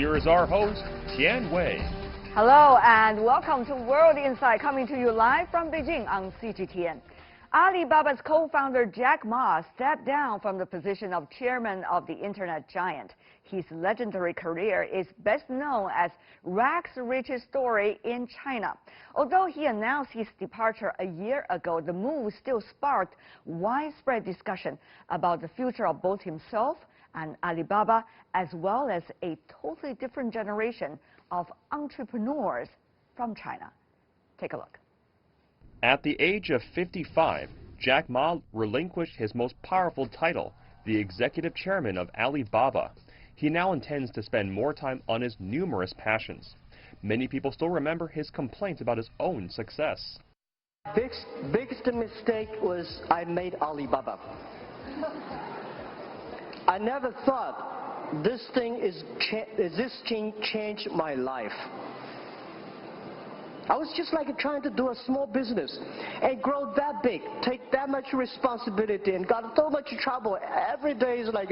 here is our host, Tian Wei. Hello and welcome to World Insight, coming to you live from Beijing on CGTN. Alibaba's co-founder Jack Ma stepped down from the position of chairman of the internet giant. His legendary career is best known as rags to riches story in China. Although he announced his departure a year ago, the move still sparked widespread discussion about the future of both himself and Alibaba, as well as a totally different generation of entrepreneurs from China. Take a look. At the age of 55, Jack Ma relinquished his most powerful title, the executive chairman of Alibaba. He now intends to spend more time on his numerous passions. Many people still remember his complaints about his own success. Biggest mistake was I made Alibaba. I never thought this thing changed my life. I was just like trying to do a small business and grow that big, take that much responsibility, and got so much trouble. Every day is like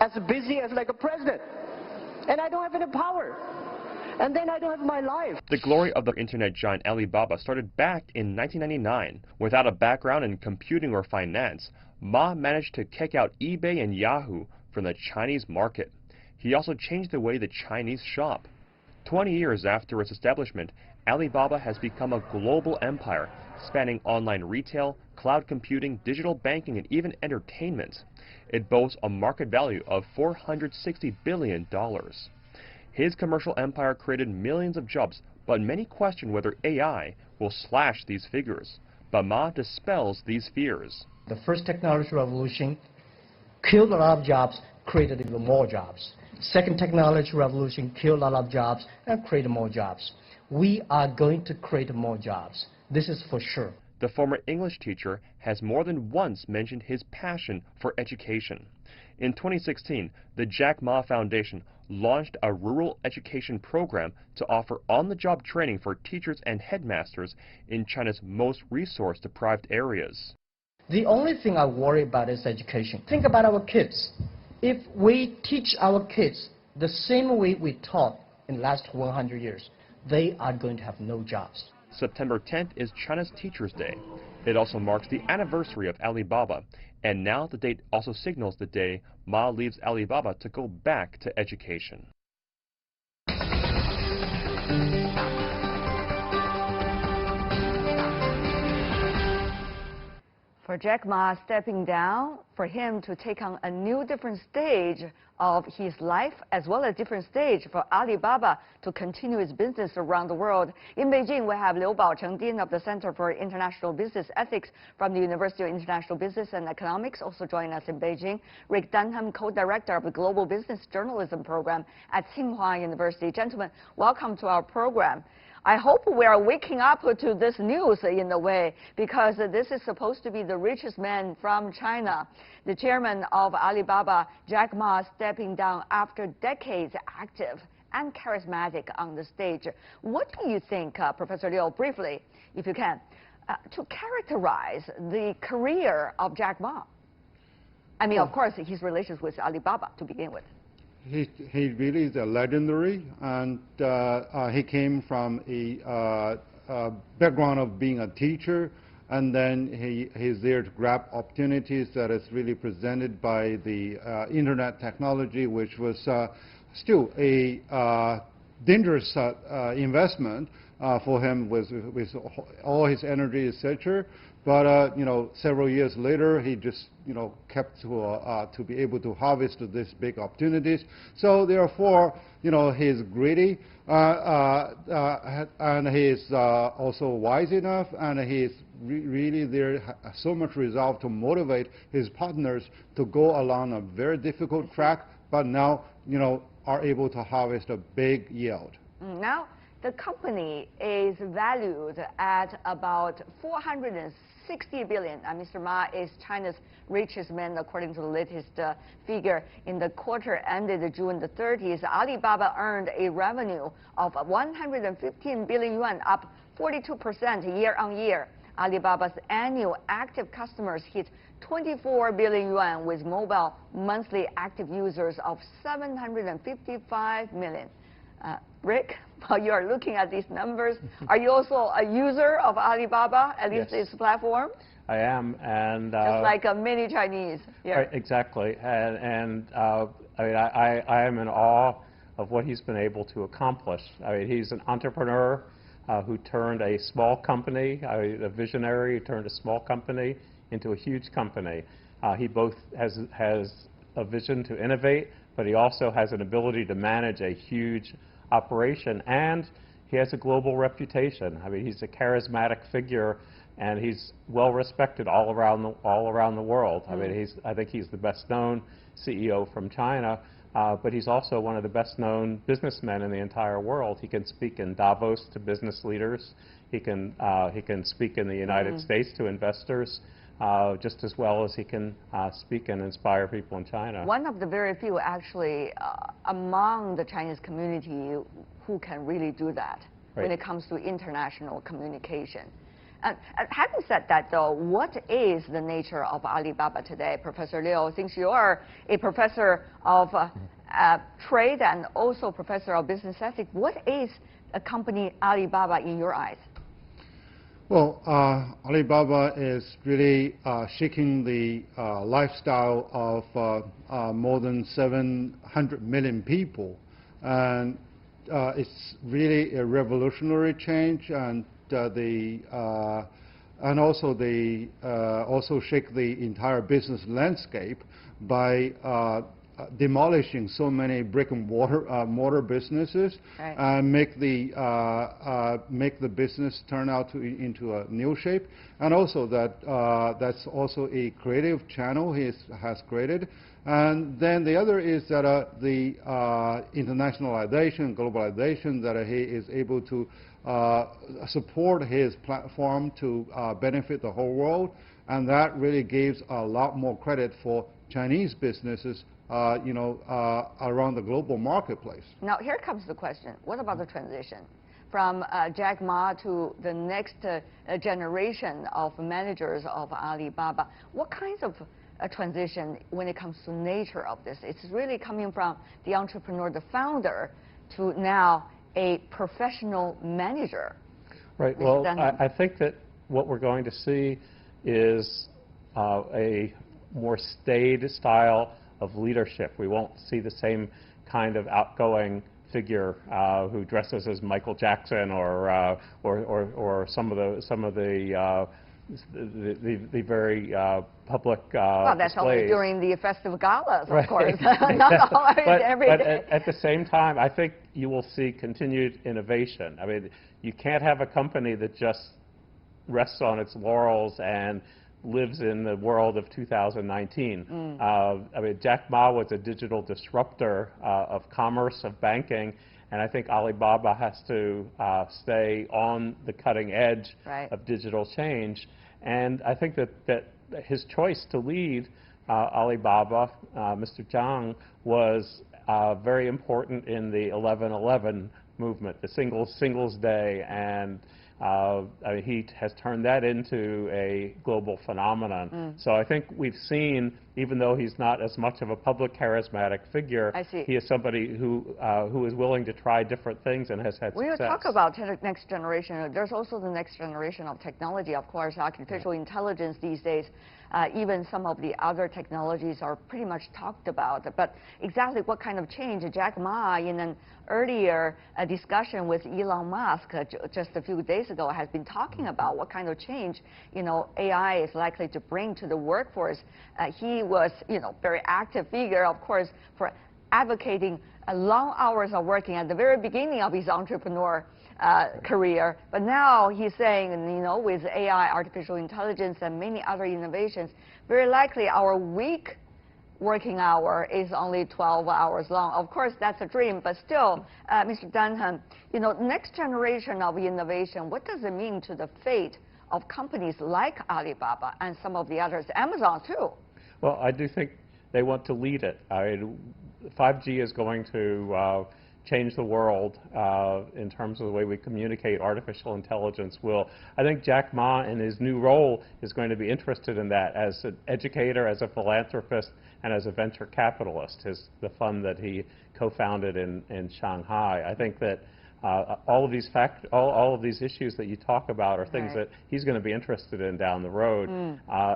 as busy as like a president, and I don't have any power. And then I don't have my life. The glory of the internet giant Alibaba started back in 1999. Without a background in computing or finance, Ma managed to kick out eBay and Yahoo from the Chinese market. He also changed the way the Chinese shop. 20 years after its establishment, Alibaba has become a global empire, spanning online retail, cloud computing, digital banking, and even entertainment. It boasts a market value of $460 billion. His commercial empire created millions of jobs, but many question whether AI will slash these figures. But Ma dispels these fears. The first technology revolution killed a lot of jobs, created even more jobs. Second technology revolution killed a lot of jobs and created more jobs. We are going to create more jobs. This is for sure. The former English teacher has more than once mentioned his passion for education. In 2016, the Jack Ma Foundation launched a rural education program to offer on-the-job training for teachers and headmasters in China's most resource-deprived areas. The only thing I worry about is education. Think about our kids. If we teach our kids the same way we taught in the last 100 years, they are going to have no jobs. September 10th is China's Teachers' Day. It also marks the anniversary of Alibaba, and now the date also signals the day Ma leaves Alibaba to go back to education. For Jack Ma stepping down, for him to take on a new different stage of his life, as well as different stage for Alibaba to continue its business around the world. In Beijing, we have Liu Baocheng, Dean of the Center for International Business Ethics from the University of International Business and Economics, also joining us in Beijing. Rick Dunham, co-director of the Global Business Journalism Program at Tsinghua University. Gentlemen, welcome to our program. I hope we are waking up to this news in a way, because this is supposed to be the richest man from China. The chairman of Alibaba, Jack Ma, stepping down after decades active and charismatic on the stage. What do you think, Professor Liu, briefly, if you can, to characterize the career of Jack Ma? I mean, of course, his relations with Alibaba to begin with. He really is a legendary, and he came from a background of being a teacher, and then he's there to grab opportunities that is really presented by the internet technology, which was still a dangerous investment for him with all his energy, etc. But you know, several years later, he just kept to be able to harvest these big opportunities. So therefore, he's greedy, and he's also wise enough, and he's really there so much resolve to motivate his partners to go along a very difficult track, but now are able to harvest a big yield. Now, the company is valued at about 460 billion. Mr. Ma is China's richest man, according to the latest figure. In the quarter ended June the 30th, Alibaba earned a revenue of 115 billion yuan, up 42% year on year. Alibaba's annual active customers hit 24 billion yuan, with mobile monthly active users of 755 million. Rick, while you are looking at these numbers, are you also a user of Alibaba, at least Yes. its platform? I am, and Just like many Chinese here. right, exactly. And I mean, I am in awe of what he's been able to accomplish. I mean, he's an entrepreneur who turned a small company, a visionary who turned a small company into a huge company. He both has a vision to innovate, but he also has an ability to manage a huge operation, and he has a global reputation. I mean, he's a charismatic figure, and he's well respected all around the world. I mean, I think he's the best known CEO from China, but he's also one of the best known businessmen in the entire world. He can speak in Davos to business leaders. He can speak in the United States to investors. Just as well as he can speak and inspire people in China. One of the very few, actually, among the Chinese community who can really do that when it comes to international communication. And having said that, though, what is the nature of Alibaba today, Professor Liu? Since you are a professor of trade and also professor of business ethics, what is a company Alibaba in your eyes? Well, Alibaba is really shaking the lifestyle of more than 700 million people, and it's really a revolutionary change, and also shake the entire business landscape by demolishing so many brick and mortar businesses, and make the business turn out into a new shape, and also that's also a creative channel he has created. And then the other is that the internationalization, globalization, that he is able to support his platform to benefit the whole world, and that really gives a lot more credit for Chinese businesses around the global marketplace. Now, here comes the question. What about the transition from Jack Ma to the next generation of managers of Alibaba? What kinds of transition when it comes to nature of this? It's really coming from the entrepreneur, the founder, to now a professional manager. Right. Well, I think that what we're going to see is a more staid style of leadership. We won't see the same kind of outgoing figure who dresses as Michael Jackson or some of the very public well, that's displays. only during the festive galas, of right. course. Not always every day. At the same time, I think you will see continued innovation. I mean, you can't have a company that just rests on its laurels and lives in the world of 2019. I mean, Jack Ma was a digital disruptor of commerce, of banking, and I think Alibaba has to stay on the cutting edge of digital change. And I think that his choice to lead Alibaba, Mr. Zhang, was very important in the 11/11 movement, the Singles Day, and he has turned that into a global phenomenon. So I think we've seen, even though he's not as much of a public charismatic figure, he is somebody who is willing to try different things and has had when success. you talk about next generation, there's also the next generation of technology. Of course, artificial intelligence these days, even some of the other technologies are pretty much talked about. But exactly what kind of change? Jack Ma, in an earlier discussion with Elon Musk just a few days ago, has been talking about what kind of change, AI is likely to bring to the workforce. He was, very active figure, of course, for advocating long hours of working at the very beginning of his entrepreneur career. But now he's saying, with AI, artificial intelligence, and many other innovations, very likely our week working hour is only 12 hours long. Of course, that's a dream, but still, Mr. Dunham, next generation of innovation, what does it mean to the fate of companies like Alibaba and some of the others, Amazon too? Well, I do think they want to lead it. I mean, 5G is going to change the world in terms of the way we communicate artificial intelligence will. I think Jack Ma in his new role is going to be interested in that as an educator, as a philanthropist, and as a venture capitalist, the fund that he co-founded in Shanghai. I think that all of these issues that you talk about are things that he's going to be interested in down the road.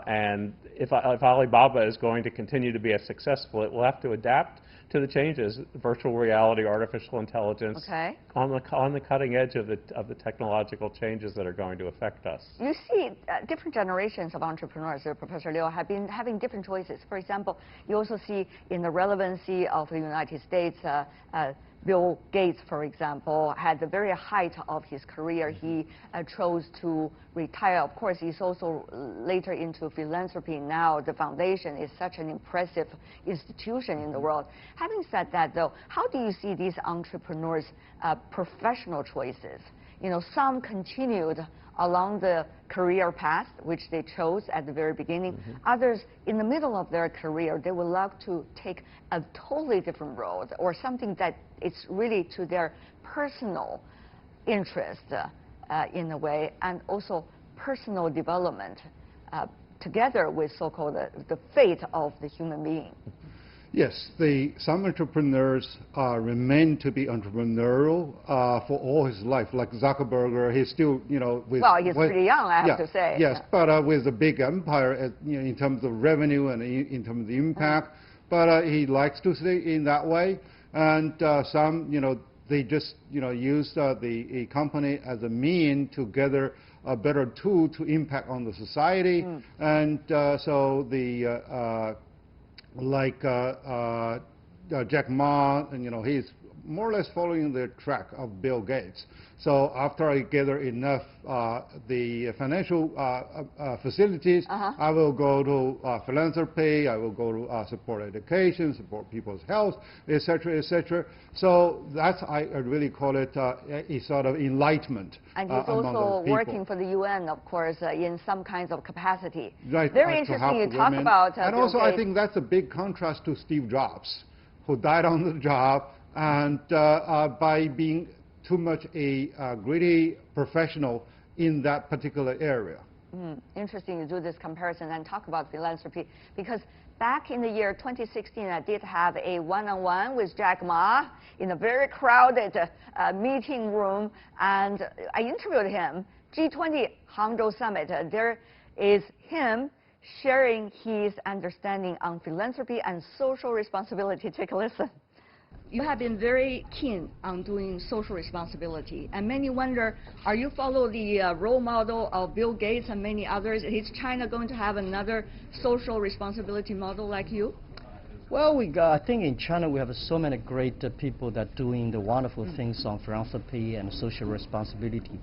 And if Alibaba is going to continue to be as successful, it will have to adapt to the changes, virtual reality, artificial intelligence, on the cutting edge of the technological changes that are going to affect us. You see, different generations of entrepreneurs, Professor Liu, have been having different choices. For example, you also see in the relevancy of the United States, Bill Gates, for example, had the very height of his career. He chose to retire. Of course, he's also later into philanthropy. Now the foundation is such an impressive institution in the world. Having said that, though, how do you see these entrepreneurs' professional choices? You know, some continued along the career path which they chose at the very beginning. Others, in the middle of their career, they would love to take a totally different road or something that is really to their personal interest in a way, and also personal development together with so-called the fate of the human being. Yes, some entrepreneurs remain to be entrepreneurial for all his life. Like Zuckerberg, he's still, you know, well, he's pretty young, I have to say. Yes, but with a big empire, you know, in terms of revenue and in terms of the impact. But he likes to stay in that way. And some, you know, they just, you know, use the company as a mean to gather a better tool to impact on the society. And so like Jack Ma, and you know, he's more or less following the track of Bill Gates. So after I gather enough the financial facilities, I will go to philanthropy, I will go to support education, support people's health, etc., etc. So that's, I really call it a sort of enlightenment. And he's also working for the UN, of course, in some kinds of capacity. Right, very interesting you talk about and Bill also Gates. I think that's a big contrast to Steve Jobs, who died on the job, and by being too much a greedy professional in that particular area. Interesting you do this comparison and talk about philanthropy, because back in the year 2016, I did have a one-on-one with Jack Ma in a very crowded meeting room, and I interviewed him. G20 Hangzhou Summit, there is him sharing his understanding on philanthropy and social responsibility. Take a listen. You have been very keen on doing social responsibility, and many wonder, are you follow the role model of Bill Gates and many others? Is China going to have another social responsibility model like you? Well, I think in China we have so many great people that are doing the wonderful things on philanthropy and social responsibility.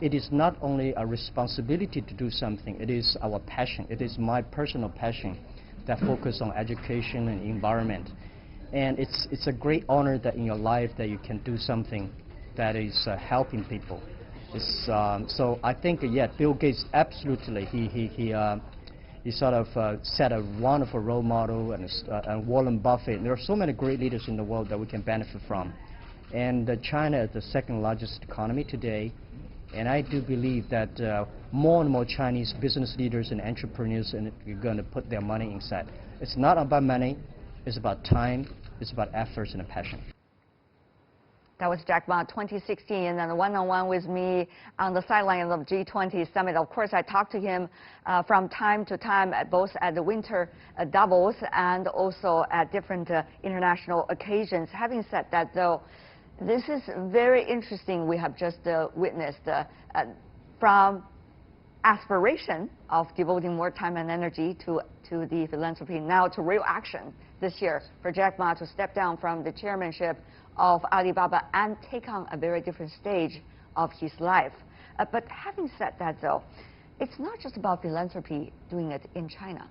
It is not only a responsibility to do something, it is our passion. It is my personal passion that focuses on education and environment. And it's a great honor that in your life that you can do something that is helping people. So I think, yeah, Bill Gates absolutely, he sort of set a wonderful role model, and Warren Buffett. There are so many great leaders in the world that we can benefit from. And China is the second largest economy today. And I do believe that more and more Chinese business leaders and entrepreneurs are going to put their money inside. It's not about money. It's about time, it's about efforts and a passion. That was Jack Ma, 2016, and a one-on-one with me on the sidelines of G20 Summit. Of course, I talked to him from time to time, both at the winter Davos and also at different international occasions. Having said that, though, this is very interesting. We have just witnessed from aspiration of devoting more time and energy to the philanthropy, now to real action this year for Jack Ma to step down from the chairmanship of Alibaba and take on a very different stage of his life. But having said that, though, it's not just about philanthropy doing it in China,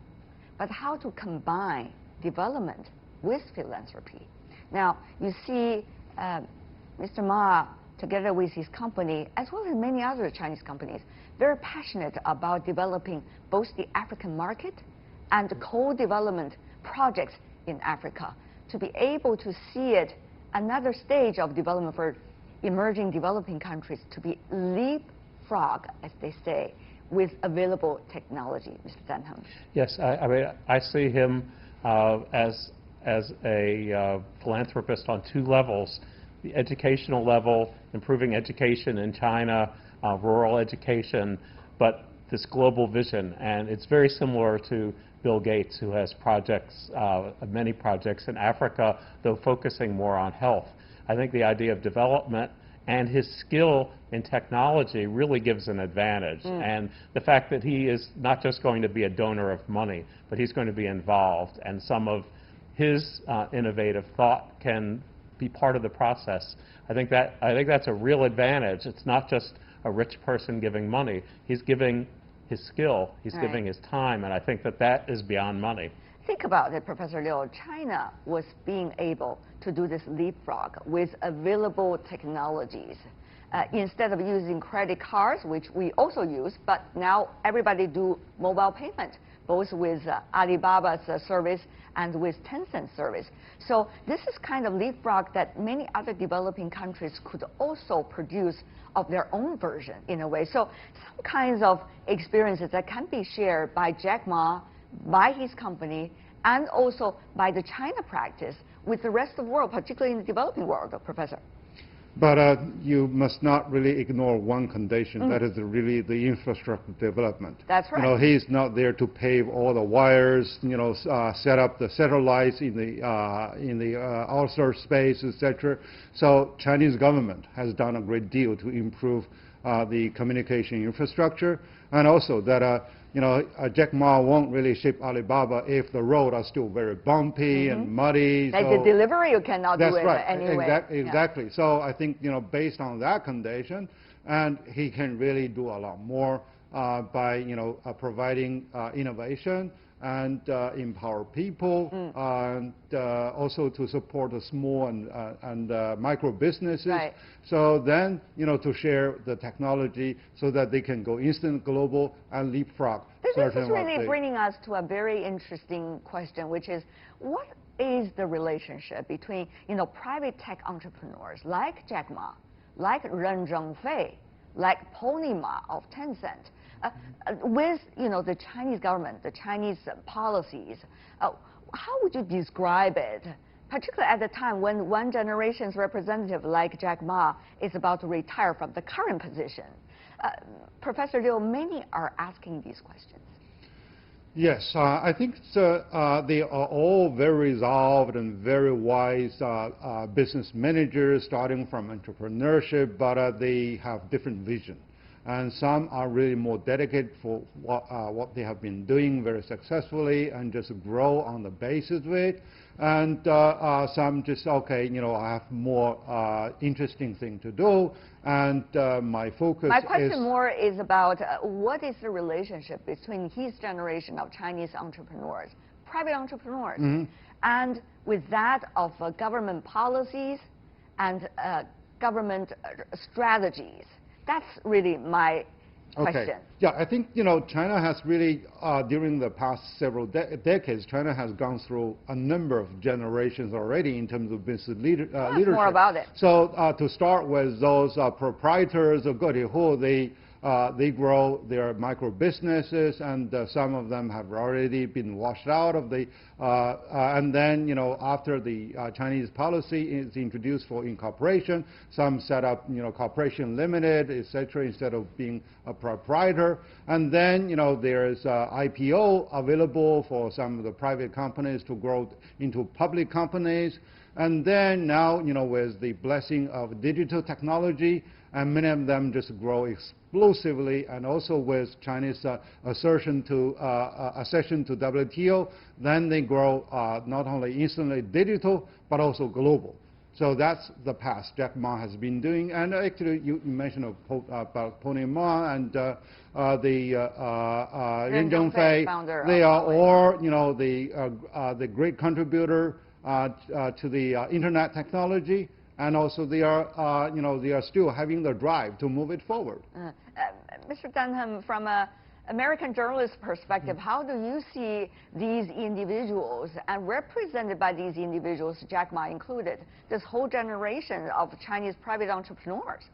but how to combine development with philanthropy. Now, you see Mr. Ma, together with his company, as well as many other Chinese companies, very passionate about developing both the African market and co-development projects in Africa, to be able to see it another stage of development for emerging developing countries to be leapfrog, as they say, with available technology, Mr. Dunham? Yes, I mean, I see him as a philanthropist on two levels. The educational level, improving education in China, rural education, but this global vision. And it's very similar to Bill Gates, who has projects, many projects in Africa, though focusing more on health. I think the idea of development and his skill in technology really gives an advantage. And the fact that he is not just going to be a donor of money, but he's going to be involved, and some of his innovative thought can be part of the process. I think that's a real advantage. It's not just a rich person giving money. He's giving his skill, he's giving his time, and I think that is beyond money. Think about it, Professor Liu. China was being able to do this leapfrog with available technologies. Instead of using credit cards, which we also use, but now everybody do mobile payment, both with Alibaba's service and with Tencent service. So this is kind of leapfrog that many other developing countries could also produce of their own version in a way. So some kinds of experiences that can be shared by Jack Ma, by his company, and also by the China practice with the rest of the world, particularly in the developing world, Professor. But you must not really ignore one condition. That is really the infrastructure development. That's right. You know, he's not there to pave all the wires, you know, set up the satellites in the outer space, etc. So Chinese government has done a great deal to improve the communication infrastructure, and also that you know, Jack Ma won't really ship Alibaba if the roads are still very bumpy and muddy. Like the delivery, you cannot do it anyway. Exactly. So I think, you know, based on that condition, and he can really do a lot more by, you know, providing innovation and empower people, and also to support the small and micro businesses. Right. So then, you know, to share the technology so that they can go instant global and leapfrog. This is really bringing us to a very interesting question, which is, what is the relationship between, you know, private tech entrepreneurs like Jack Ma, like Ren Zhengfei, like Pony Ma of Tencent, with, you know, the Chinese government, the Chinese policies? How would you describe it, particularly at the time when one generation's representative like Jack Ma is about to retire from the current position? Professor Liu, many are asking these questions. Yes, I think they are all very resolved and very wise business managers, starting from entrepreneurship, but they have different vision. And some are really more dedicated for what they have been doing very successfully and just grow on the basis of it. And some just, okay, you know, I have more interesting thing to do, and my focus My question more is about what is the relationship between his generation of Chinese entrepreneurs, private entrepreneurs, and with that of government policies and government strategies. That's really my question. Okay. Yeah, I think, you know, China has really, during the past several decades, China has gone through a number of generations already in terms of business leadership. More about it. So to start with, those proprietors of Gotihu, they grow their micro businesses, and some of them have already been washed out of the, and then, you know, after the Chinese policy is introduced for incorporation, some set up, you know, corporation limited, etc., instead of being a proprietor. And then, you know, there's IPO available for some of the private companies to grow into public companies. And then now, you know, with the blessing of digital technology, and many of them just grow explosively, and also with Chinese accession to WTO, then they grow not only instantly digital, but also global. So that's the path Jack Ma has been doing. And actually, you mentioned about Pony Ma and the Ren Zhengfei. They are all, you know, the great contributor to the internet technology. And also, they are, you know, they are still having the drive to move it forward. Mr. Dunham, from a American journalist perspective, how do you see these individuals and represented by these individuals, Jack Ma included, this whole generation of Chinese private entrepreneurs?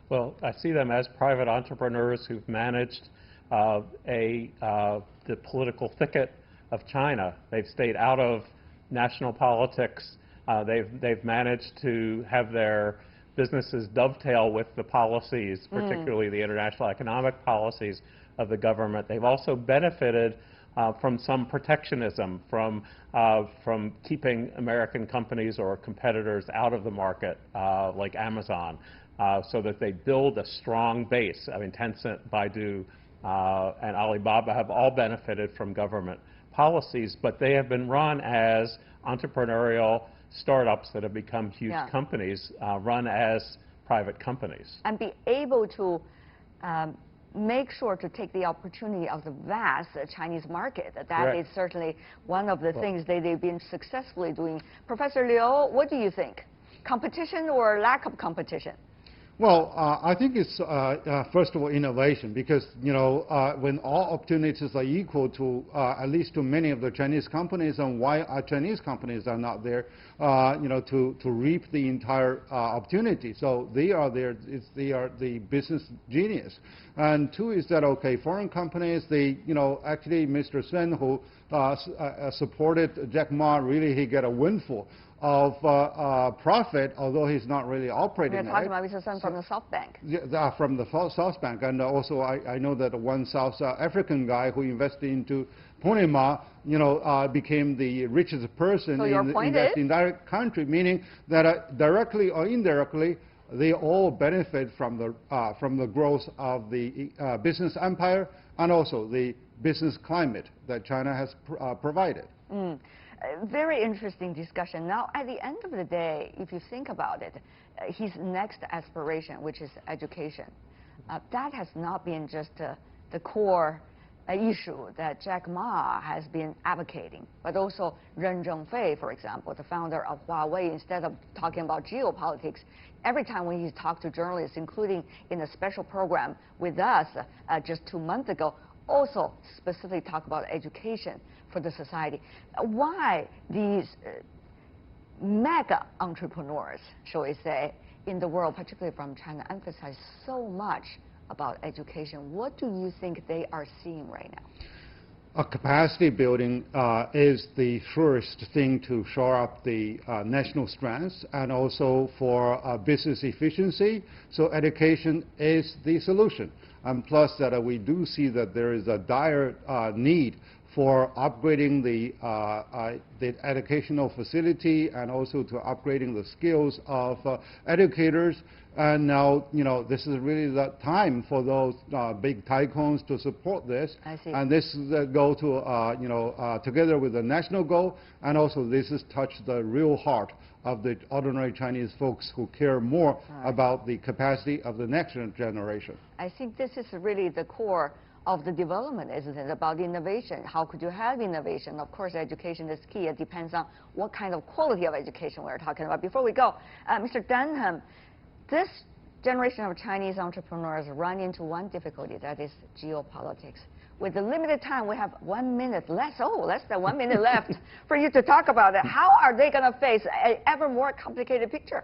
Well, I see them as private entrepreneurs who've managed the political thicket of China. They've stayed out of national politics. They've managed to have their businesses dovetail with the policies, particularly the international economic policies of the government. They've also benefited from some protectionism, from keeping American companies or competitors out of the market, like Amazon, so that they build a strong base. I mean, Tencent, Baidu, and Alibaba have all benefited from government policies, but they have been run as entrepreneurial startups that have become huge companies, run as private companies. And be able to make sure to take the opportunity of the vast Chinese market. That is certainly one of the things they've been successfully doing. Professor Liu, what do you think? Competition or lack of competition? Well, I think it's, first of all, innovation, because, you know, when all opportunities are equal to, at least to many of the Chinese companies, and why our Chinese companies are not there, you know, to reap the entire opportunity. So they are there, they are the business genius. And two is that, okay, foreign companies, they, you know, actually Mr. Sun, who supported Jack Ma, really he got a windfall of profit, although he's not really operating it. We're talking about Mr. Sun from the SoftBank. Yeah, from the SoftBank, and also I know that one South African guy who invested into Ponema, you know, became the richest person in the entire country, meaning that directly or indirectly, they all benefit from the growth of the business empire and also the business climate that China has provided. Very interesting discussion. Now, at the end of the day, if you think about it, his next aspiration, which is education, that has not been just the core issue that Jack Ma has been advocating, but also Ren Zhengfei, for example, the founder of Huawei, instead of talking about geopolitics, every time when he talked to journalists, including in a special program with us just 2 months ago, also specifically talk about education for the society. Why these mega entrepreneurs, shall we say, in the world, particularly from China, emphasize so much about education? What do you think they are seeing right now? Capacity building is the surest thing to shore up the national strengths and also for business efficiency. So education is the solution. And plus that we do see that there is a dire need for upgrading the educational facility and also to upgrading the skills of educators. And now, you know, this is really the time for those big tycoons to support this. I see. And this is a goal to, you know, together with the national goal, and also this has touched the real heart of the ordinary Chinese folks who care more about the capacity of the next generation. I think this is really the core of the development, isn't it? About innovation. How could you have innovation? Of course, education is key. It depends on what kind of quality of education we're talking about. Before we go, Mr. Denham, this generation of Chinese entrepreneurs run into one difficulty, that is geopolitics. With the limited time, we have 1 minute less, less than 1 minute left for you to talk about it. How are they going to face an ever more complicated picture?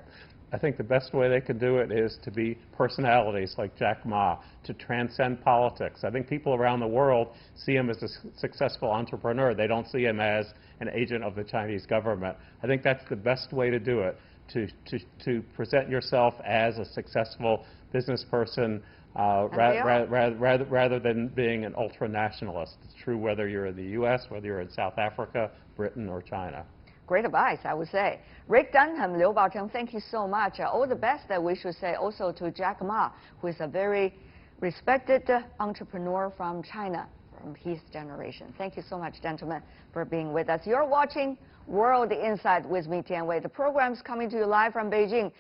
I think the best way they can do it is to be personalities like Jack Ma, to transcend politics. I think people around the world see him as a successful entrepreneur. They don't see him as an agent of the Chinese government. I think that's the best way to do it, to present yourself as a successful business person rather than being an ultra-nationalist. It's true whether you're in the U.S., whether you're in South Africa, Britain, or China. Great advice, I would say. Rick Denham, Liu Baocheng, thank you so much. All the best that we should say also to Jack Ma, who is a very respected entrepreneur from China, from his generation. Thank you so much, gentlemen, for being with us. You're watching World Insight with me, Tian Wei. The program's coming to you live from Beijing.